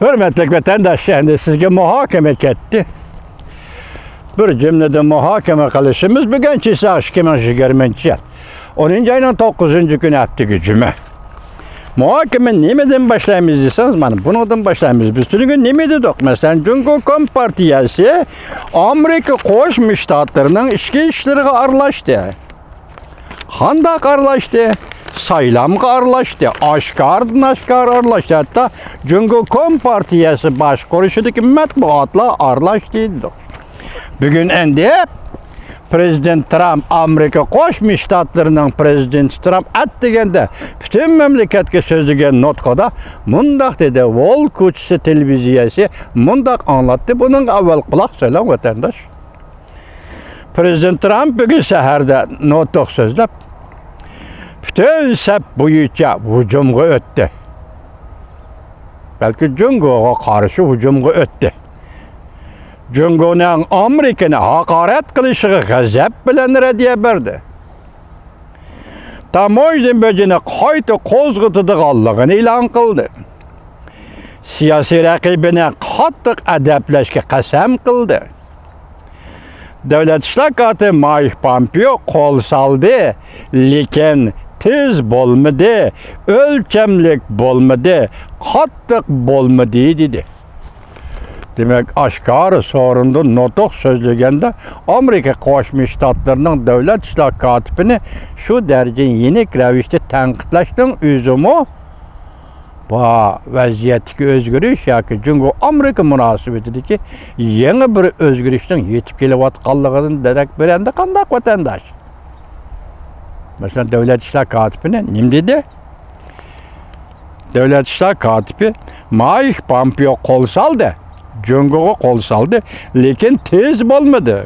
Hürmetli vatandaşlar, endi sizga muhokama ketdi. Bir cümlede muhokama qilishimiz bugun esa 2020-yil 10-oyning 9-kuni haftaga juma. Muhokama nimadan boshlaymiz desangiz, mana bundan boshlaymiz. Biz bugun nima dedik? Masalan, Jungo Kompartiyasi Amerika Qo'shma Shtatlarining ichki ishlariga aralashdi. Qanday aralashdi? Saylamga aralashdi, oshkor aralashdi. Hatto Jungo Kompartiyasi boshqarishidagi matbuotlar aralashdi. Bugun endi Prezident Trump, Amerika Qo'shma Shtatlarining prezidenti Trump deganda butun mamlakatga so'zlagan nutqida mundaq dedi. Wall ko'chasi televiziyasi mundaq anlatdi. Buning avval quloq so'lang vatandosh. Prezident Trump bugun saharda nutq so'zlab bütün sap bo'yicha hujumga o'tdi. Balki Jungoga qarshi hujumga o'tdi. Jungoning Amerikani haqorat qilishiga g'azab bilan radiya berdi. Tamoydan bojini qayta qo'zg'atadiganligini e'lon qildi. Siyosiy raqibini qattiq adablashga qasam qildi. Davlat ishlar kotibi Mike Pompeo qo'l soldi, lekin tez bo'lmadi, o'lchamlik bo'lmadi, qattiq bo'lmadi dedi. Demek oshkor sorunda nutq so'zlaganda Amerika Qo'shma Shtatlarining davlat ishlar kotibini shu darajada yenik ravishda tanqidlashning o'zimi bu vaziyatga o'zgarish yoki Jungo Amerika munosabatidagi yangi bir o'zgarishning yetib kelayotganligidan darak beradi qanday vatandosh. Masalan, davlat ishlar kotibini nima dedi? Davlat ishlar kotibi Mike Pompeo qo'l soldi. Jungoga qo'l soldi, lekin tez bo'lmadi.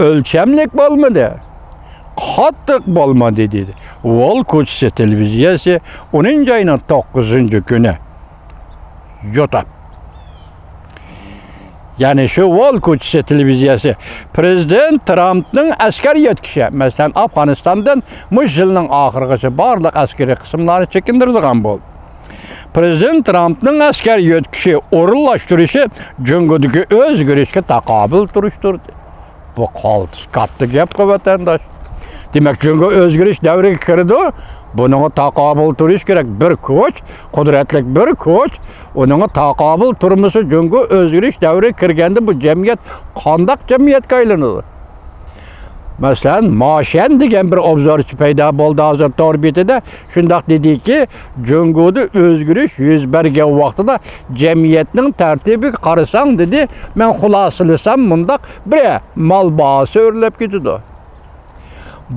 O'lchamlik bo'lmadi. Qattiq bo'lmadi dedi. Wall ko'chasi televiziyasi 10-oyning 9-kuni yo'tab. Ya'ni shu Wall ko'chasi televiziyasi Prezident Trumpning askar yetkishi, masalan, Afg'onistondan mush yilning oxirigacha barliq askariy qismlarni chekindiradigan bo'ldi. Prezident Trump'ның askar yetkishi o'rinlashtirishi Jungodagi o'zgarishga taqobil turishtirdi. Bu katta gap vatandosh. Demak, Jungo o'zgarish davriga kirdi. Bunga taqobil turish kerak. Bir kuch, qudratli bir kuch, uning taqobil turmisi Jungo o'zgarish davriga kirganda bu jamiyat qanday jamiyatga aylanadi? Masalan, Moshan degan bir obzorchi paydo bo'ldi hozir torbetida. Shundaq dediki, Jungoda o'zgarish yuz bergan vaqtida jamiyatning tartibiga qarasang dedi, men xulosalasam mundaq bir mol bahosi o'rlab ketadi.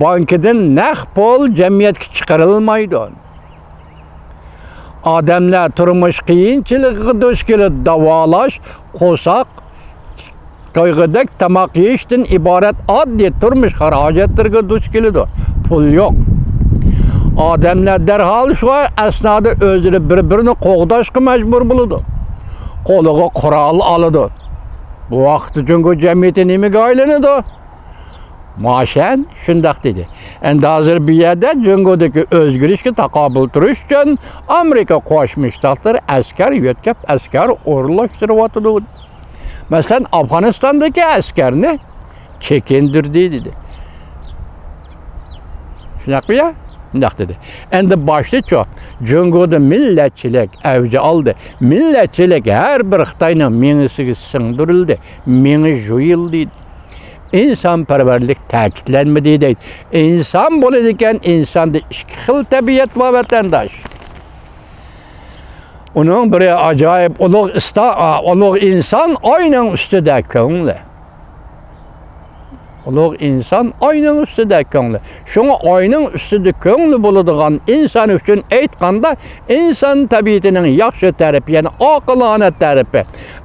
Bankidan naqd pul jamiyatga chiqarilmaydi. Odamlar turmush qiyinchiligiga duch kelib davolash, qo'saq qayg'udak tamoq yeyishdan iborat oddiy turmush xarajatlarga duch keladi. Pul yo'q. Odamlar darhol shu asnoda o'zini bir-birini qo'g'dashga majbur bo'ladi. Qo'liga qurol oladi. Bu vaqt Jungo jamiyati nimaga aylanadi? Moshan shundaq dedi. Endi hozir bu yerda Jungodagi o'zgarishga taqobil turish uchun Amerika Qo'shma Shtatlari askar yetkazib, askar o'rinlashtiryapti. Masalan, Afg'onistondagi askarni chekindirdi dedi. Shunaqmi ya? Shunaq dedi. Endi boshliqcha Jungoda millatchilik avj oldi. Millatchilik har bir Xitoyning mengisiga singdirildi, mengi jo'yildi. İnsanparvarlik ta'kidlanmadi deydi. İnsan bo'ladigan insonda ikki xil tabiat va vatandosh. Uning biri ajoyib ulug' inson oyning ustida ko'ngli. Ulug' inson oyning ustida ko'ngli. Shunga oyning ustida ko'ngli bo'ladigan inson uchun aytganda inson tabiatining yaxshi tarafi, ya'ni oqilona tarafi.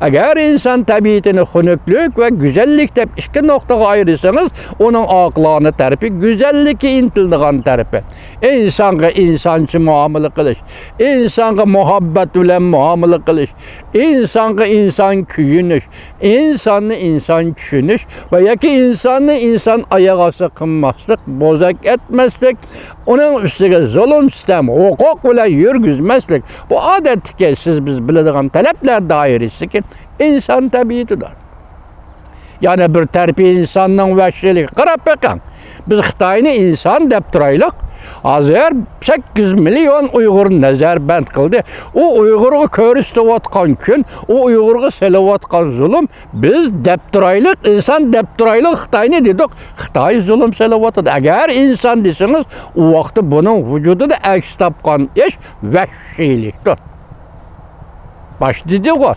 Agar inson tabiatini xunuklik va go'zallik deb ikki nuqtaga ayirsangiz, uning oqilona tarafi go'zallikka intiladigan tarafi. insonga insoncha muomala qilish, insonga muhabbat bilan muomala qilish, insonga inson kuyinish, insonni inson tushunish va yoki insonni inson oyoq osti qilmaslik, bo'zak etmaslik, uning ustiga zulm sistem, huquq bilan yurgizmaslik. Bu odatdagi siz biz biladigan talablar doirasiga inson tabiatidir. Yani bir terbiye insanın vəhşiliği. Qarab baxın. Biz Xitayni insan deb turaylik. Hazır 8 milyon Uyğur nəzərbənd qıldı. O Uyğur'u körüstüvatqan gün, o Uyğur'u selavatqan zulüm biz deb turaylik, insan deb turaylik. Xitayni dedik. Xitay zulüm selavatıdır. Əgər insan desiniz, o vaxtı bunun vücudu da əks tapqan iş vəhşilikdir. Baş dedik o.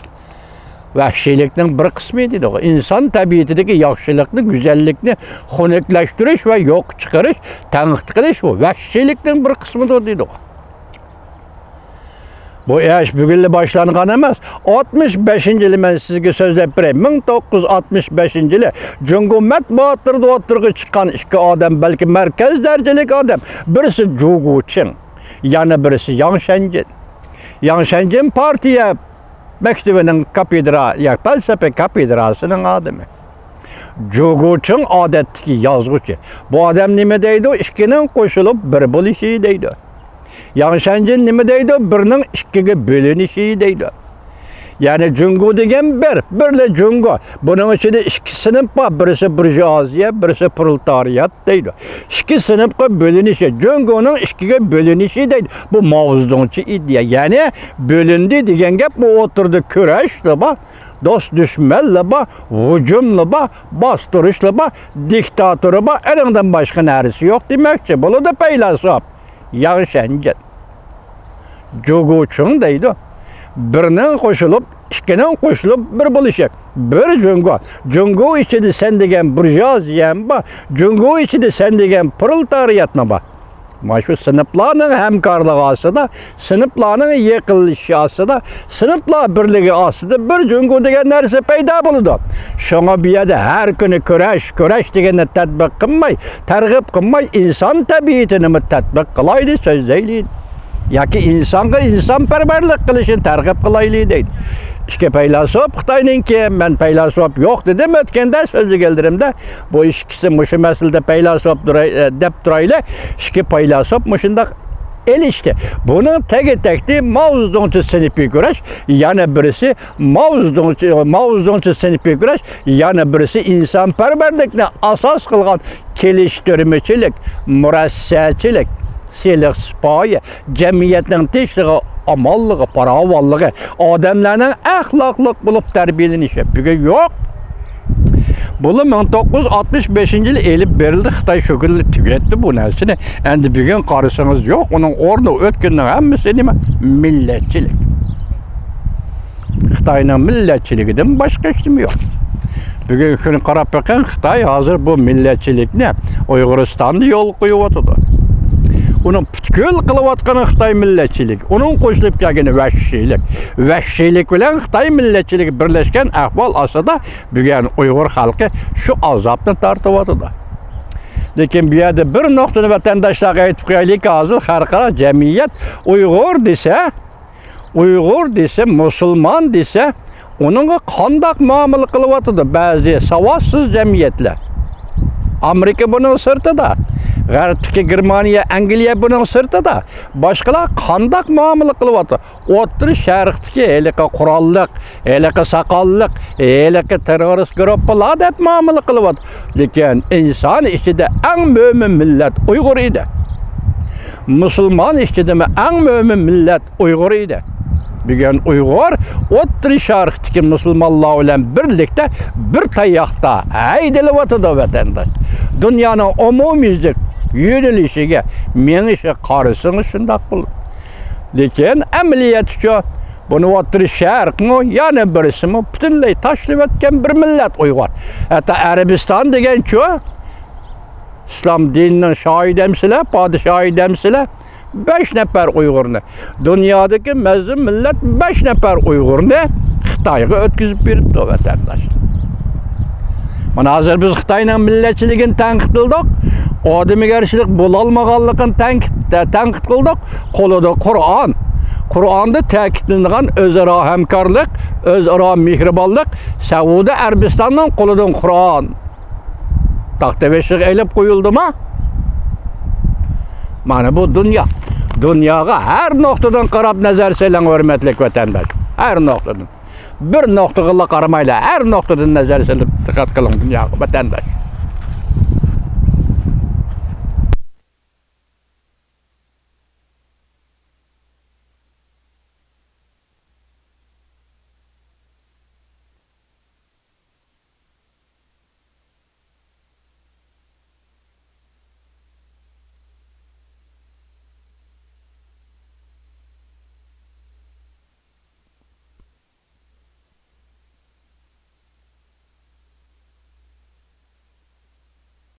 Vəhşilikning bir qismi dedi o. İnsan tabiatidagi yaxshilikni, go'zallikni xunuklashtirish va yo'q chiqarish, tanqid qilish bu vəhşilikning bir qismidir dedi o. Bu iş bugunla boshlangan emas. 65-yili men sizga so'zlab beray. 1965-yili Jungo matbuotida o'tirg'i chiqqan ikki odam, balki markaz darajalik odam. Birisi Zhu Guqing, yana birisi Yang Shanjin. Yang Shanjin partiya Mektebining ya felsefe kapidrasının adamı. Zhu Guqing odatdagi yozuvchi. Bu odam nima deydi? Ikkinin qo'shilib bir bo'lishi deydi. Yang Shanjin nima deydi? Birning ikkiga bo'linishi deydi. Yani Jungo degan birle Jungo. Bunun içinde iki sınıf var. Birisi burjuaziya, birisi proletariyat deydi. İki sınıfga bölünüşü. Jungo'nun ikiga bölünüşü deydi. Bu Mao Zedongchi ideya. Yani bölündü degen gap bu oturdu kurashli ba, dost düşmanli ba, hücumli ba, bastırışlı ba, diktatörü ba, elinden başka neresi yok demekçi. Bunu da paylaşıp. Yang Shanjin. Zhu Guqing deydi. Birinin qo'shilib, ikkinin qo'shilib bir bo'lishak. Bir Jungo. Jungo ichida sen degan burjoziyam bor, Jungo ichida sen degan proletariyatmi bor. Mana shu sinflarning hamkorligi ostida, sinflarning yiqilishi ostida, sinflar birligi ostida bir Jungo degan narsa paydo bo'ldi. Shunga bu yerda har kuni kurash deganni tatbiq qilmay, targ'ib qilmay, inson tabiatini tatbiq qilaydi, so'zlaydi. Yoki insonga insonparvarlik qilishni targ'ib qilaylik deydi. İşte paylaşıp Xitayninki, men paylaşıp yo'q dedim o'tganda so'zga keldirimda. Bu ikkisi mushu masalada paylaşıp deb turayli. İşte paylaşıp mushunda elishdi. Bunun tagi Mao Zedongchi sinfiy kurash, yana birisi Mao Zedongchi sinfiy kurash, yana birisi insonparvarlikni asos qilgan kelishtirmachilik, murassachilik, silik sipoyi, jamiyatning tinchlig'i, amallığı, paravallığı, adamlarning axloqliq bo'lib tarbiyalanishi bugun yo'q. Bunu 1965-yili elib berildi. Xitoy shu kunni tugatdi bu narsani. Endi bugun qarasangiz yo'q, uning o'rni o'tganning hammasi nima? Millatchilik. Xitoyning millatchiligidan boshqa hech nima yo'q. Bugun kun qarab bakın, Xitoy hozir bu millatchilikni Uyg'uristonda yo'l qo'yib onun butkul qilayotgani Xitoy millatchilik. Onun qo'shilib kelgani vahshiylik. Vahshiylik bilan Xitoy millatchiligi birlashgan ahvol ostida bugun Uyg'ur xalqi shu azobni tortyapti. Lekin bu yerda bir nuqtani vatandoshlarga aytib qo'yaylik, hozir xalqaro jamiyat Uyg'ur desa, musulmon desa, uningga qandoq muomala qilyapti ba'zi savodsiz jamiyatlar. Amerika buning sirtida. G'arbdagi Germaniya, Angliya buning sirtida. Boshqalar qandoq muomala qilyapti? O'tir sharqdagi haliqa qurolliq, haliqa saqolliq, haliqa terrorist guruhlar deb muomala qilyapti. Lekin inson ichida eng mo'min millat Uyg'ur edi. Musulmon ichida eng mo'min millat Uyg'ur edi. Bugun Uyg'ur o'tir sharqdagi musulmonlar bilan birlikda bir tayoqda haydalyapti vatandosh. Dunyoning umumiy yönelishiga menishi qarasini shundoq bo'ldi. Lekin amaliyat uchun buni o'tir sharqmi, yana birisimi butunlay tashlab o'tgan bir millat Uyg'ur. Hatta Arabiston degan-ku islom dinining shohidamsilar, podshohidamsilar 5 nafar Uyg'urni, dunyodagi mazlum millat 5 nafar Uyg'urni Xitoyga o'tkazib beribdi vatandoshlar. Mana hozir biz Xitoyning millatchiligini tanqid qildik, odamgarchilik bo'la olmaganligini tanqid marta tanqid qildik. Qo'lida Qur'on. Qur'onda ta'kidlangan o'zaro hamkorlik, o'zaro mehribonlik, Saudiya Arabistonining qo'lidan Qur'on. Taxta beshik elib qo'yildimi? Mana bu dunyo. Dunyoga har nuqtadan qarab nazar so'lang, hurmatli vatandosh. Har nuqtadan. Bir nuqtaga qaramaylar, har nuqtadan nazar solib diqqat qiling dunyoga vatandosh.